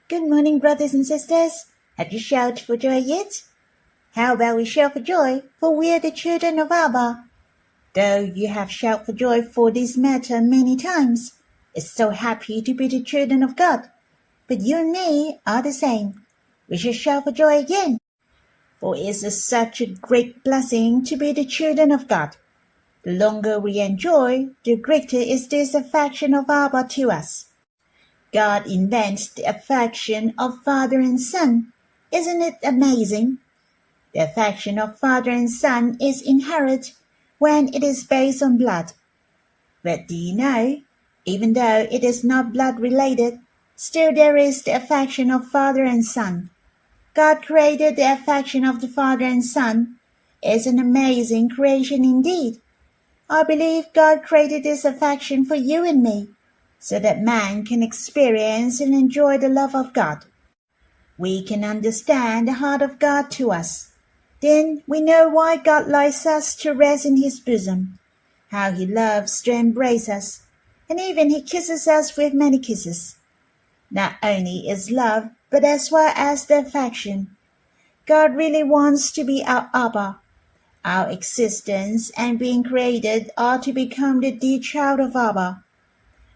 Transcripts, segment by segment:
Good morning, brothers and sisters. Have you shouted for joy yet? How about we shout for joy, for we are the children of Abba. Though you have shouted for joy for this matter many times, it's so happy to be the children of God. But you and me are the same. We should shout for joy again. For it is such a great blessing to be the children of God. The longer we enjoy, the greater is this affection of Abba to us. God invents the affection of father and son. Isn't it amazing? The affection of father and son is inherent when it is based on blood. But do you know, even though it is not blood-related, still there is the affection of father and son. God created the affection of the father and son. It's an amazing creation indeed. I believe God created this affection for you and me, so that man can experience and enjoy the love of God. We can understand the heart of God to us. Then we know why God likes us to rest in his bosom, how he loves to embrace us, and even he kisses us with many kisses. Not only is love, but as well as the affection. God really wants to be our Abba. Our existence and being created are to become the dear child of Abba.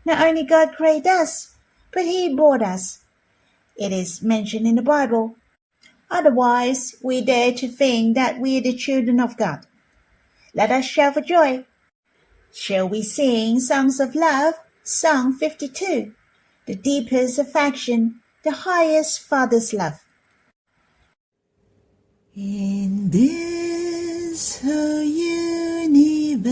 Not only God created us, but he bought us. It is mentioned in the Bible. Otherwise, we dare to think that we are the children of God. Let us shout for joy. Shall we sing songs of love? Song 52. The deepest affection, the highest father's love. In this whole universe,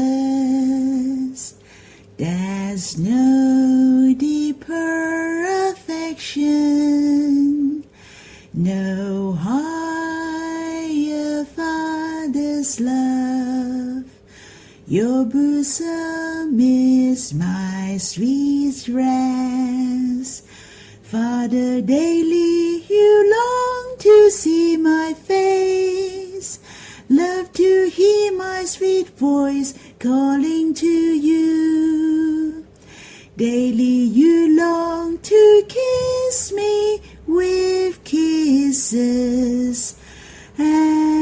there's no deeper affection, no higher father's love. Your bosom is my sweet rest. Father, daily you long to see my face, love to hear my sweet voice calling to you. Daily you long to kiss me with kisses, embrace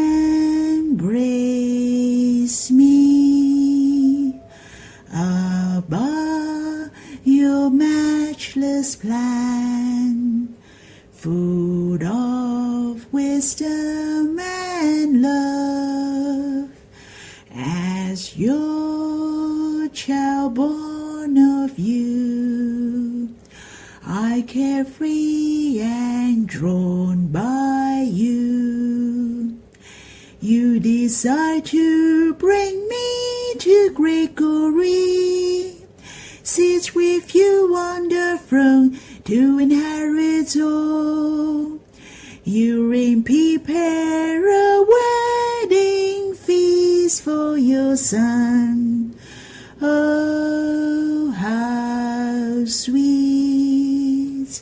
me. Abba, your matchless plan, full of wisdom and love, as your child born of you, I carefree and drawn by you. You desire to bring me to great glory, sit with you on the throne to inherit all. You reign, prepare a wedding feast for your son. Oh, how sweet.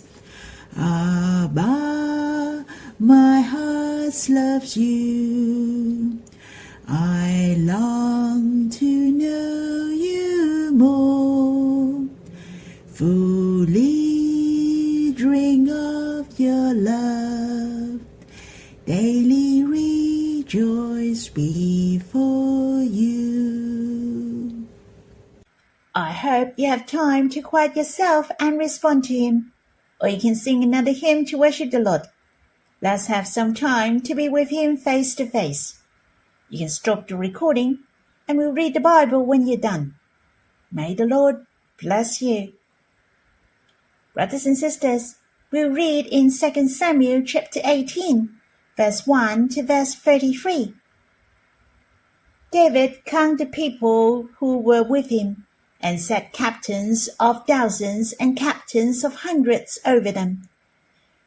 Abba, my heart loves you. I long to know you more, fully drink of your love, daily rejoice before you. I hope you have time to quiet yourself and respond to him, or you can sing another hymn to worship the Lord. Let's have some time to be with him face to face. You can stop the recording and we'll read the Bible when you're done. May the Lord bless you. Brothers and sisters, we'll read in 2 Samuel chapter 18, verse 1 to verse 33. David counted the people who were with him and set captains of thousands and captains of hundreds over them.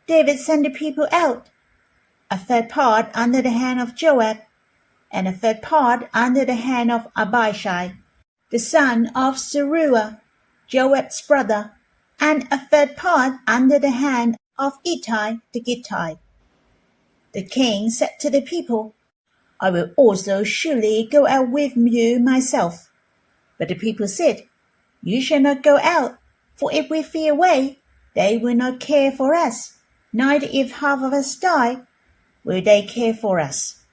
David sent the people out, a third part under the hand of Joab, and a third part under the hand of Abishai, the son of Zeruiah, Joab's brother, and a third part under the hand of Ittai the Gittite. The king said to the people, I will also surely go out with you myself. But the people said, You shall not go out, for if we flee away, they will not care for us. neither if half of us die, will they care for us.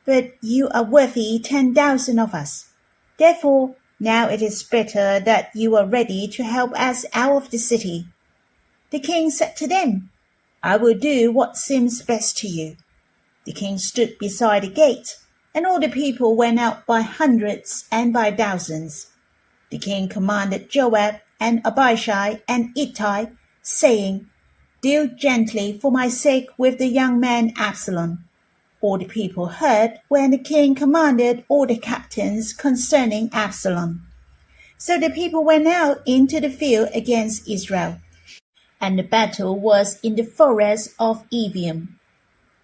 But you are worthy 10,000 of us. Therefore, now it is better that you are ready to help us out of the city. The king said to them, I will do what seems best to you. The king stood beside the gate, and all the people went out by hundreds and by thousands. The king commanded Joab and Abishai and Ittai, saying, Deal gently for my sake with the young man Absalom. All the people heard when the king commanded all the captains concerning Absalom. So the people went out into the field against Israel, and the battle was in the forest of Ephraim.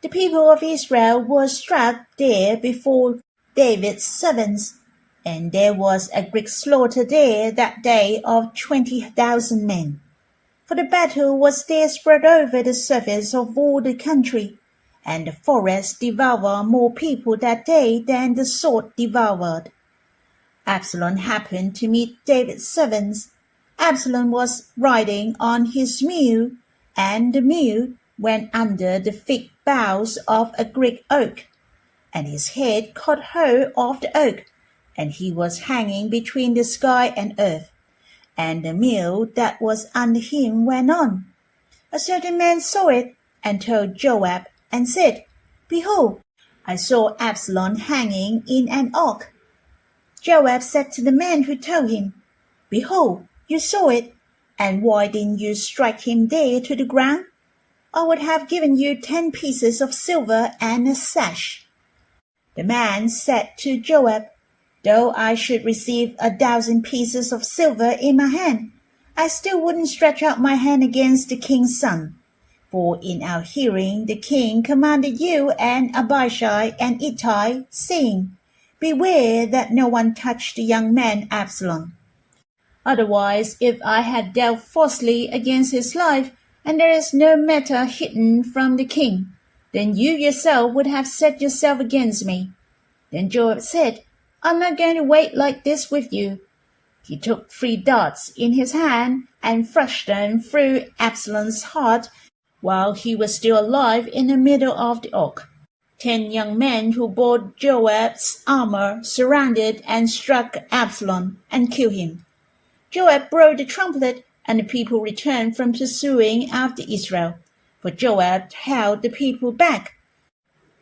The people of Israel were struck there before David's servants, and there was a great slaughter there that day of 20,000 men. For the battle was there spread over the surface of all the country, and the forest devoured more people that day than the sword devoured. Absalom happened to meet David's servants. Absalom was riding on his mule, and the mule went under the thick boughs of a great oak, and his head caught hold of the oak, and he was hanging between the sky and earth, and the mule that was under him went on. A certain man saw it, and told Joab, and said, Behold, I saw Absalom hanging in an oak. Joab said to the man who told him, Behold, you saw it, and why didn't you strike him there to the ground? I would have given you 10 pieces of silver and a sash. The man said to Joab, Though I should receive 1,000 pieces of silver in my hand, I still wouldn't stretch out my hand against the king's son. For in our hearing the king commanded you and Abishai and Ittai, saying, Beware that no one touch the young man Absalom. Otherwise, if I had dealt falsely against his life, and there is no matter hidden from the king, then you yourself would have set yourself against me. Then Joab said, I'm not going to wait like this with you. He took 3 darts in his hand and thrust them through Absalom's heart while he was still alive in the middle of the oak. 10 young men who bore Joab's armor surrounded and struck Absalom and killed him. Joab blew the trumpet, and the people returned from pursuing after Israel, for Joab held the people back.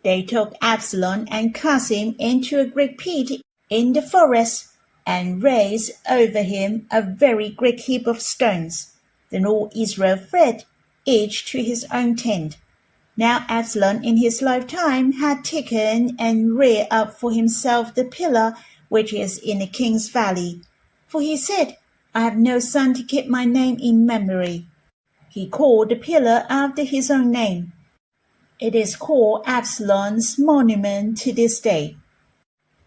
They took Absalom and cast him into a great pit in the forest, and raised over him a very great heap of stones. Then all Israel fled, each to his own tent. Now Absalom in his lifetime had taken and reared up for himself the pillar which is in the king's valley. For he said, I have no son to keep my name in memory. He called the pillar after his own name. It is called Absalom's monument to this day.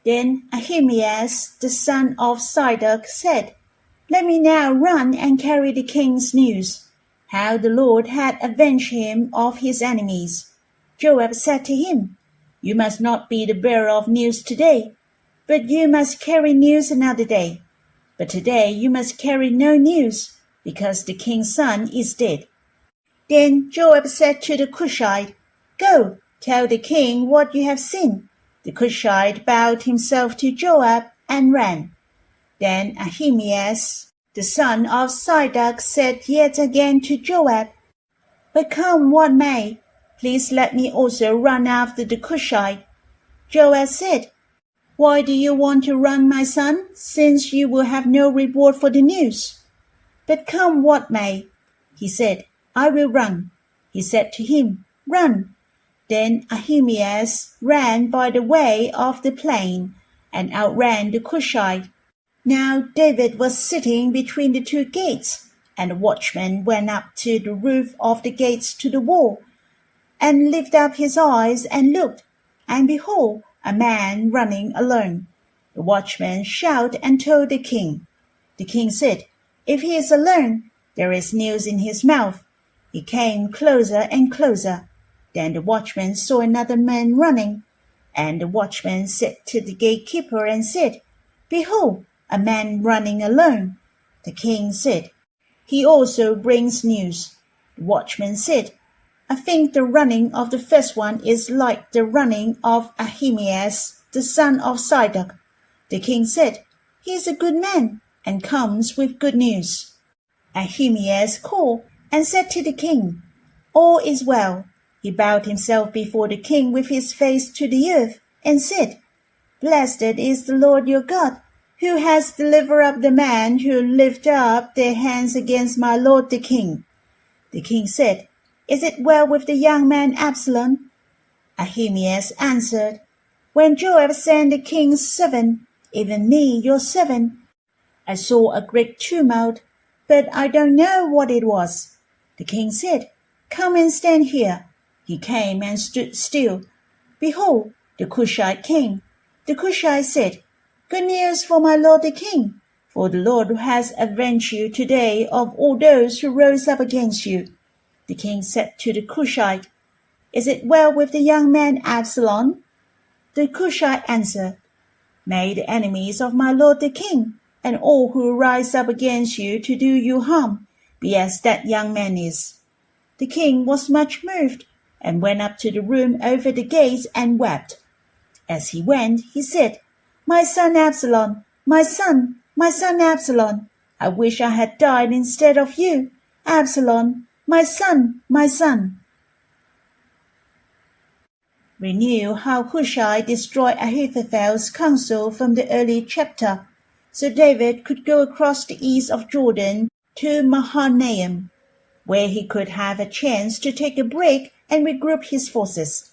Then Ahimaaz, the son of Zadok, said, Let me now run and carry the king's news, how the Lord had avenged him of his enemies. Joab said to him, You must not be the bearer of news today, but you must carry news another day. But today you must carry no news, because the king's son is dead. Then Joab said to the Cushite, Go, tell the king what you have seen. The Cushite bowed himself to Joab and ran. Then Ahimaaz, the son of Zadok, said yet again to Joab, But come what may, please let me also run after the Cushite. Joab said, Why do you want to run, my son, since you will have no reward for the news? But come what may, he said, I will run. He said to him, Run. Then Ahimaaz ran by the way of the plain, and outran the Cushite. Now David was sitting between the 2 gates, and the watchman went up to the roof of the gates to the wall, and lifted up his eyes and looked, and behold, a man running alone. The watchman shouted and told the king. The king said, If he is alone, there is news in his mouth. He came closer and closer. Then the watchman saw another man running, and the watchman said to the gatekeeper and said, Behold, a man running alone. The king said, He also brings news. The watchman said, I think the running of the first one is like the running of Ahimaaz, the son of Zadok. The king said, "He is a good man, and comes with good news." Ahimaaz called and said to the king, "All is well." He bowed himself before the king with his face to the earth, and said, "Blessed is the Lord your God, who has delivered up the men who lift up their hands against my lord the king." The king said, "Is it well with the young man Absalom?" Ahimaaz answered, "When Joab sent the king's servant, even me, your servant, I saw a great tumult, but I don't know what it was." The king said, "Come and stand here." He came and stood still. Behold, the Cushite came. The Cushite said, "Good news for my lord the king, for the Lord has avenged you today of all those who rose up against you." The king said to the Cushite, "Is it well with the young man Absalom?" The Cushite answered, "May the enemies of my lord the king, and all who rise up against you to do you harm, be as that young man is." The king was much moved, and went up to the room over the gates and wept. As he went, he said, "My son Absalom, my son Absalom, I wish I had died instead of you. Absalom, my son, my son." We knew how Hushai destroyed Ahithophel's counsel from the early chapter, so David could go across the east of Jordan to Mahanaim, where he could have a chance to take a break and regroup his forces.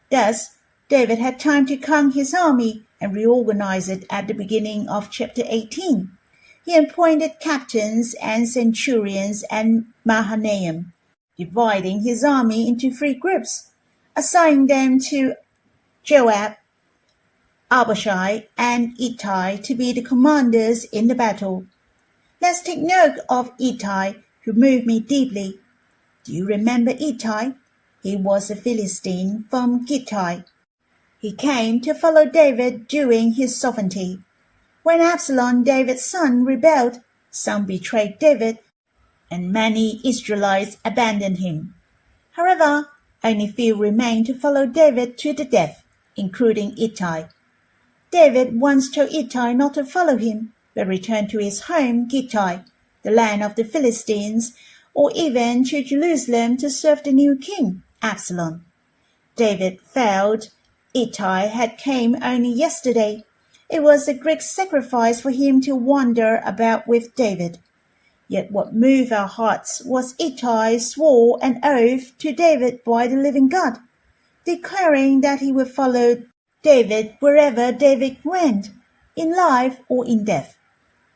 Thus, David had time to calm his army and reorganize it at the beginning of chapter 18. He appointed captains and centurions at Mahanaim, dividing his army into 3 groups, assigning them to Joab, Abishai, and Ittai to be the commanders in the battle. Let's take note of Ittai, who moved me deeply. Do you remember Ittai? He was a Philistine from Gittite. He came to follow David during his sovereignty. When Absalom, David's son, rebelled, some betrayed David, and many Israelites abandoned him. However, only few remained to follow David to the death, including Ittai. David once told Ittai not to follow him, but return to his home, Gittite, the land of the Philistines, or even to Jerusalem to serve the new king, Absalom. David felt Ittai had came only yesterday. It was a great sacrifice for him to wander about with David. Yet what moved our hearts was Ittai swore an oath to David by the living God, declaring that he would follow David wherever David went, in life or in death.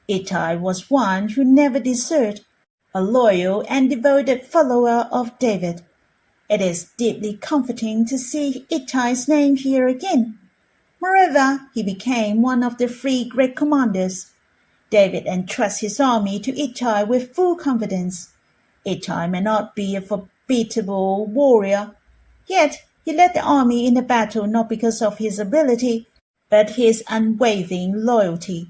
Ittai was one who never deserted, a loyal and devoted follower of David. It is deeply comforting to see Ittai's name here again. Moreover, he became one of the 3 great commanders. David entrusts his army to Ittai with full confidence. Ittai may not be a formidable warrior, yet he led the army in the battle not because of his ability, but his unwavering loyalty.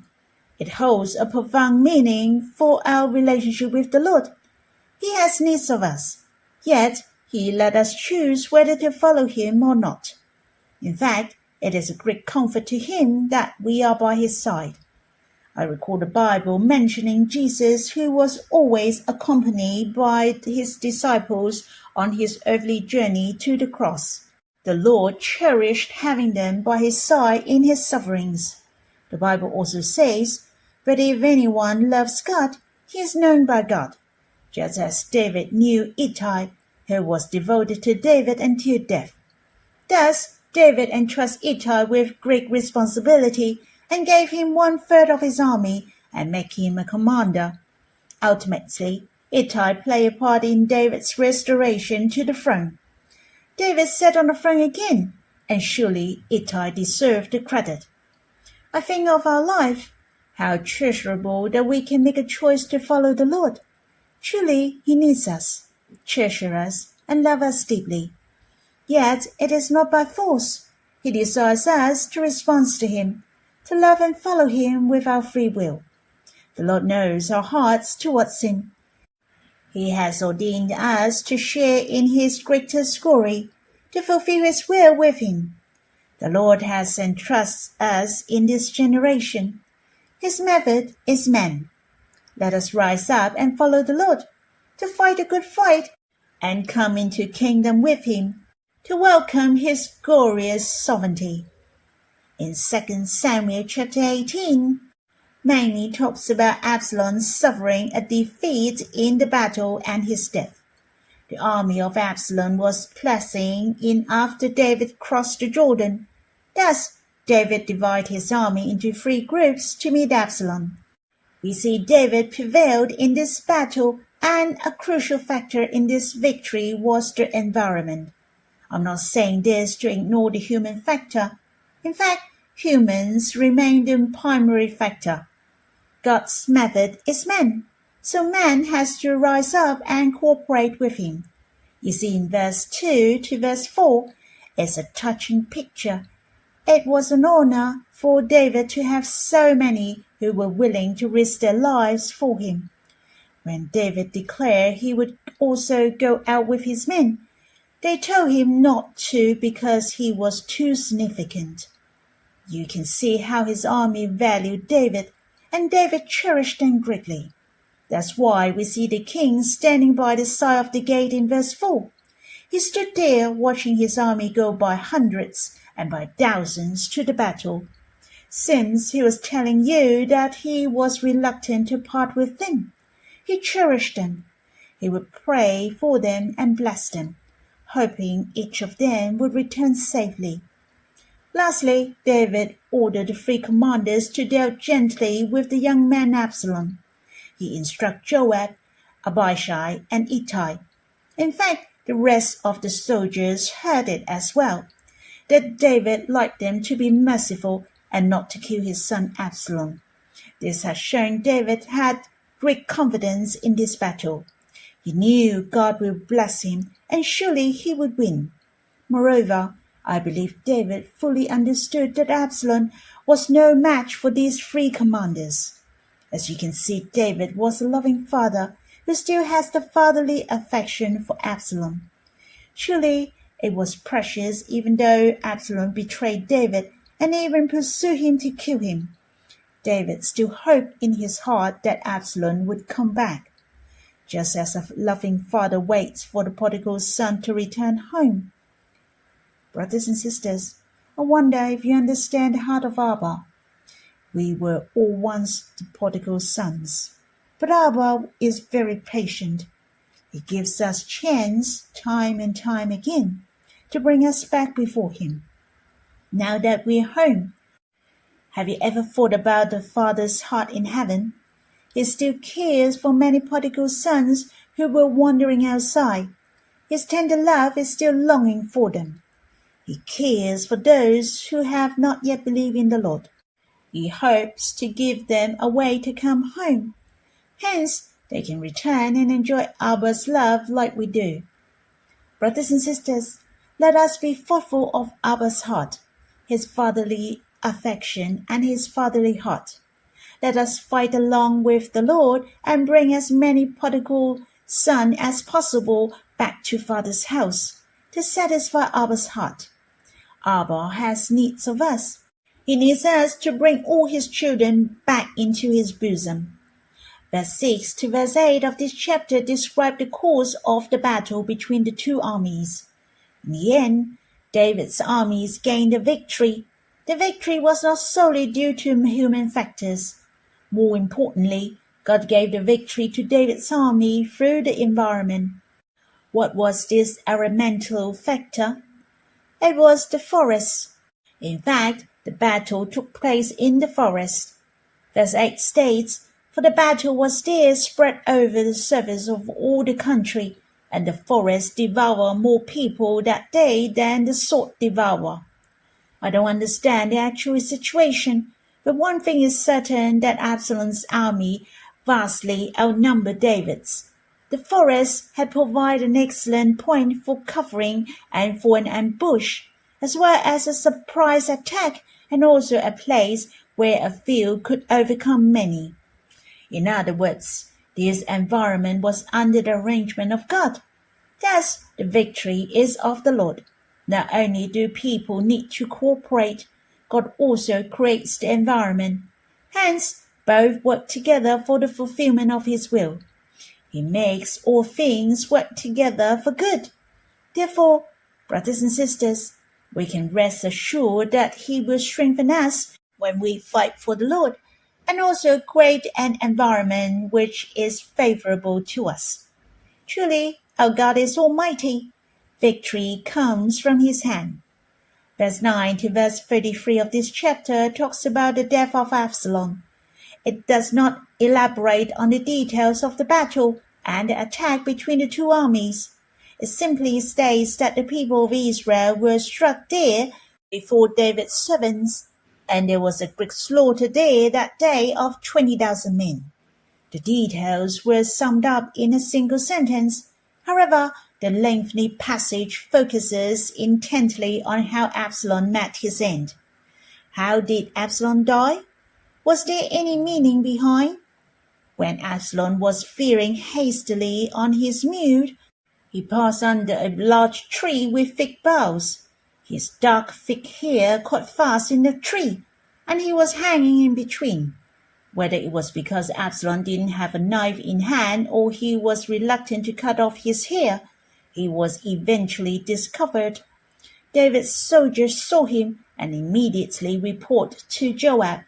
It holds a profound meaning for our relationship with the Lord. He has needs of us, yet he let us choose whether to follow him or not. In fact, it is a great comfort to him that we are by his side. I recall the Bible mentioning Jesus, who was always accompanied by his disciples on his earthly journey to the cross. The Lord cherished having them by his side in his sufferings. The Bible also says, "But if anyone loves God, he is known by God," just as David knew Ittai, who was devoted to David until death. Thus, David entrusts Ittai with great responsibility and gave him 1/3 of his army and made him a commander. Ultimately, Ittai played a part in David's restoration to the throne. David sat on the throne again, and surely Ittai deserved the credit. I think of our life, how treasurable that we can make a choice to follow the Lord. Truly, he needs us, cherishes us, and loves us deeply. Yet it is not by force. He desires us to respond to him, to love and follow him with our free will. The Lord knows our hearts towards him. He has ordained us to share in his greatest glory, to fulfill his will with him. The Lord has entrusted us in this generation. His method is man. Let us rise up and follow the Lord, to fight a good fight, and come into kingdom with him, to welcome his glorious sovereignty. In 2 Samuel chapter 18, mainly talks about Absalom suffering a defeat in the battle and his death. The army of Absalom was pressing in after David crossed the Jordan. Thus, David divided his army into 3 groups to meet Absalom. We see David prevailed in this battle, and a crucial factor in this victory was the environment. I'm not saying this to ignore the human factor. In fact, humans remain the primary factor. God's method is man, so man has to rise up and cooperate with him. You see in verse 2 to verse 4, it's a touching picture. It was an honor for David to have so many who were willing to risk their lives for him. When David declared he would also go out with his men, they told him not to because he was too significant. You can see how his army valued David, and David cherished them greatly. That's why we see the king standing by the side of the gate in verse 4. He stood there watching his army go by hundreds and by thousands to the battle. Since he was telling you that he was reluctant to part with them, he cherished them. He would pray for them and bless them, hoping each of them would return safely. Lastly, David ordered the 3 commanders to deal gently with the young man Absalom. He instructed Joab, Abishai, and Ittai. In fact, the rest of the soldiers heard it as well, that David liked them to be merciful and not to kill his son Absalom. This has shown David had great confidence in this battle. He knew God would bless him, and surely he would win. Moreover, I believe David fully understood that Absalom was no match for these 3 commanders. As you can see, David was a loving father who still has the fatherly affection for Absalom. Surely it was precious even though Absalom betrayed David and even pursued him to kill him. David still hoped in his heart that Absalom would come back, just as a loving father waits for the prodigal son to return home. Brothers and sisters, I wonder if you understand the heart of Abba. We were all once the prodigal sons, but Abba is very patient. He gives us chance time and time again to bring us back before him. Now that we're home, have you ever thought about the Father's heart in heaven? He still cares for many prodigal sons who were wandering outside. His tender love is still longing for them. He cares for those who have not yet believed in the Lord. He hopes to give them a way to come home. Hence, they can return and enjoy Abba's love like we do. Brothers and sisters, let us be thoughtful of Abba's heart, his fatherly affection and his fatherly heart. Let us fight along with the Lord and bring as many prodigal sons as possible back to Father's house to satisfy Abba's heart. Abba has needs of us. He needs us to bring all his children back into his bosom. Verse 6 to verse 8 of this chapter describe the course of the battle between the 2 armies. In the end, David's armies gained the victory. The victory was not solely due to human factors. More importantly, God gave the victory to David's army through the environment. What was this elemental factor? It was the forest. In fact, the battle took place in the forest. Verse 8 states, "For the battle was there spread over the surface of all the country, and the forest devoured more people that day than the sword devoured." I don't understand the actual situation, but one thing is certain, that Absalom's army vastly outnumbered David's. The forest had provided an excellent point for covering and for an ambush, as well as a surprise attack, and also a place where a few could overcome many. In other words, This environment was under the arrangement of God. Thus, the victory is of the Lord. Not only do people need to cooperate, God also creates the environment. Hence, both work together for the fulfillment of His will. He makes all things work together for good. Therefore, brothers and sisters, we can rest assured that He will strengthen us when we fight for the Lord, and also create an environment which is favorable to us. Truly, our God is almighty. Victory comes from His hand. Verse 9 to verse 33 of this chapter talks about the death of Absalom. It does not elaborate on the details of the battle and the attack between the two armies. It simply states that the people of Israel were struck dead before David's servants, and there was a great slaughter there that day of 20,000 men. The details were summed up in a single sentence. However, the lengthy passage focuses intently on how Absalom met his end. How did Absalom die? Was there any meaning behind? When Absalom was veering hastily on his mule, he passed under a large tree with thick boughs. His dark thick hair caught fast in the tree, and he was hanging in between. Whether it was because Absalom didn't have a knife in hand or he was reluctant to cut off his hair, he was eventually discovered. David's soldiers saw him and immediately reported to Joab.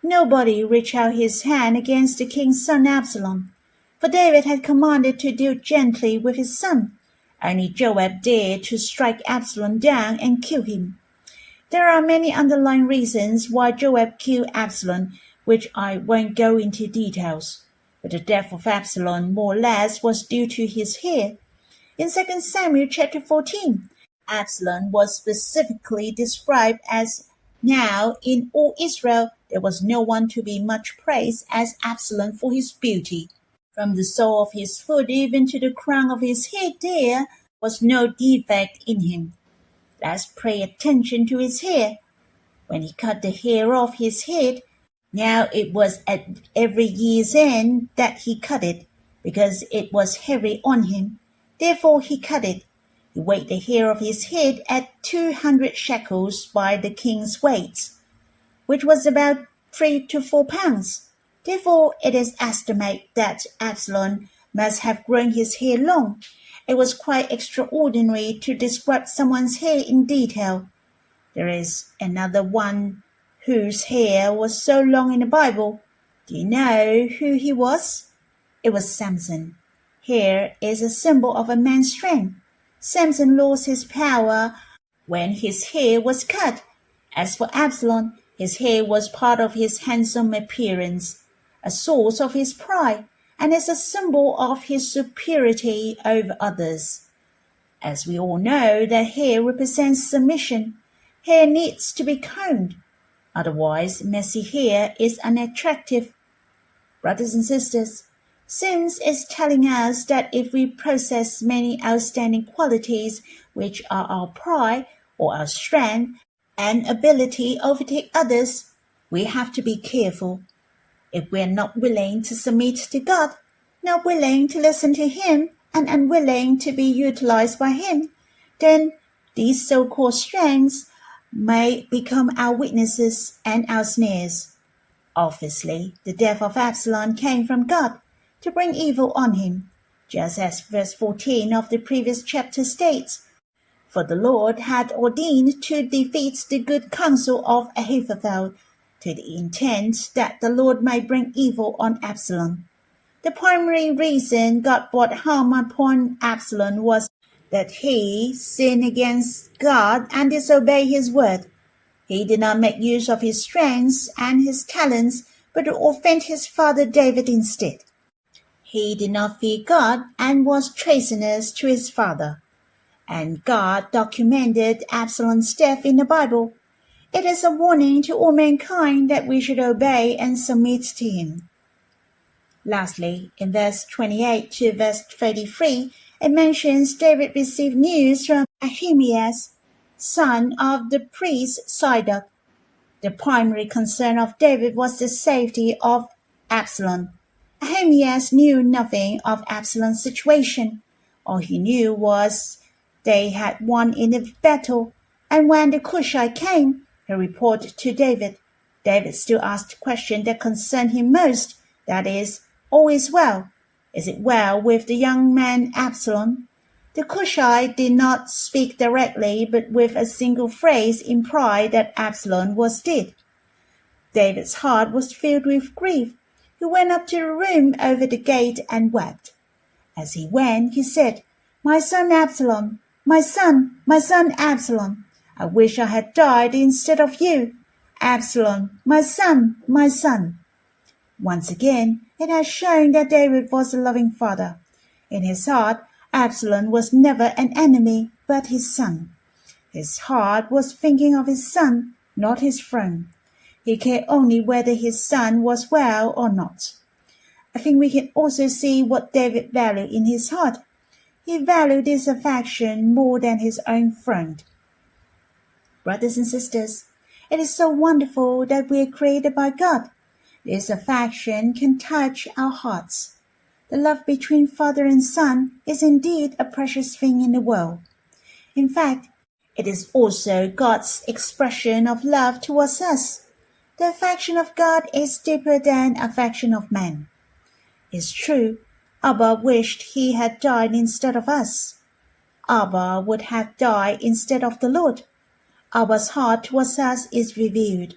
Nobody reached out his hand against the king's son Absalom, for David had commanded to deal gently with his son. Only Joab dared to strike Absalom down and kill him. There are many underlying reasons why Joab killed Absalom, which I won't go into details. But the death of Absalom more or less was due to his hair. In 2 Samuel chapter 14, Absalom was specifically described as, "Now in all Israel there was no one to be much praised as Absalom for his beauty. From the sole of his foot even to the crown of his head there was no defect in him." Let's pay attention to his hair. When he cut the hair off his head, now it was at every year's end that he cut it, because it was heavy on him. Therefore he cut it. He weighed the hair of his head at 200 shekels by the king's weights, which was about 3 to 4 pounds. Therefore it is estimated that Absalom must have grown his hair long. It was quite extraordinary to describe someone's hair in detail. There is another one whose hair was so long in the Bible. Do you know who he was? It was Samson. Hair is a symbol of a man's strength. Samson lost his power when his hair was cut. As for Absalom, his hair was part of his handsome appearance, a source of his pride, and is a symbol of his superiority over others. As we all know, that hair represents submission. Hair needs to be combed. Otherwise, messy hair is unattractive. Brothers and sisters, Since is telling us that if we possess many outstanding qualities which are our pride or our strength and ability overtake others, we have to be careful. If we are not willing to submit to God, not willing to listen to Him, and unwilling to be utilized by Him, then these so-called strengths may become our weaknesses and our snares. Obviously, the death of Absalom came from God to bring evil on him, just as verse 14 of the previous chapter states, "For the Lord had ordained to defeat the good counsel of Ahithophel, to the intent that the Lord may bring evil on Absalom." The primary reason God brought harm upon Absalom was that he sinned against God and disobeyed His word. He did not make use of his strengths and his talents, but to offend his father David instead. He did not fear God and was treasonous to his father. And God documented Absalom's death in the Bible. It is a warning to all mankind that we should obey and submit to Him. Lastly, in verse 28 to verse 33, it mentions David received news from Ahimaaz, son of the priest Zadok. The primary concern of David was the safety of Absalom. Ahimaaz knew nothing of Absalom's situation. All he knew was they had won in the battle, and when the Cushite came, he reported to David. David still asked the question that concerned him most, that is, all is well. Is it well with the young man Absalom? The Cushite did not speak directly, but with a single phrase implied that Absalom was dead. David's heart was filled with grief. He went up to the room over the gate and wept. As he went, he said, "My son Absalom, my son Absalom, I wish I had died instead of you. Absalom, my son, my son." Once again, it has shown that David was a loving father. In his heart, Absalom was never an enemy, but his son. His heart was thinking of his son, not his throne. He cared only whether his son was well or not. I think we can also see what David valued in his heart. He valued his affection more than his own throne. Brothers and sisters, it is so wonderful that we are created by God. This affection can touch our hearts. The love between father and son is indeed a precious thing in the world. In fact, it is also God's expression of love towards us. The affection of God is deeper than affection of man. It's true, Abba wished he had died instead of us. Abba would have died instead of the Lord. Abba's heart towards us is revealed.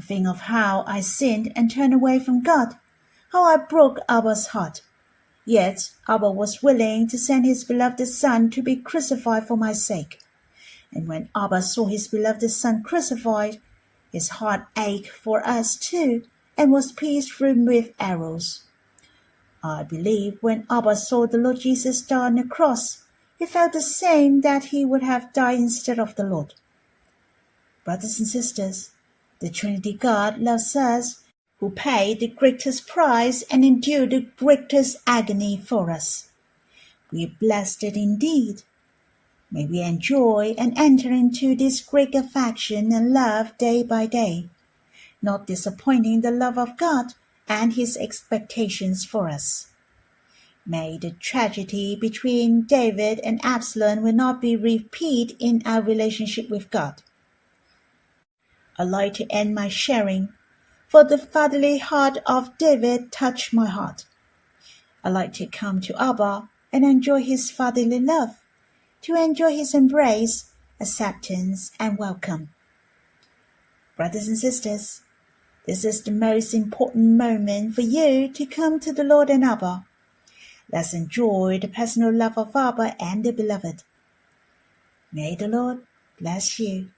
Think of how I sinned and turned away from God, how I broke Abba's heart. Yet Abba was willing to send his beloved Son to be crucified for my sake. And when Abba saw his beloved Son crucified, his heart ached for us too, and was pierced through with arrows. I believe when Abba saw the Lord Jesus die on the cross, he felt the same, that he would have died instead of the Lord. Brothers and sisters, the Trinity God loves us, who paid the greatest price and endured the greatest agony for us. We are blessed indeed. May we enjoy and enter into this great affection and love day by day, not disappointing the love of God and his expectations for us. May the tragedy between David and Absalom will not be repeated in our relationship with God. I'd like to end my sharing, for the fatherly heart of David touched my heart. I'd like to come to Abba and enjoy his fatherly love, to enjoy his embrace, acceptance, and welcome. Brothers and sisters, this is the most important moment for you to come to the Lord and Abba. Let's enjoy the personal love of Abba and the beloved. May the Lord bless you.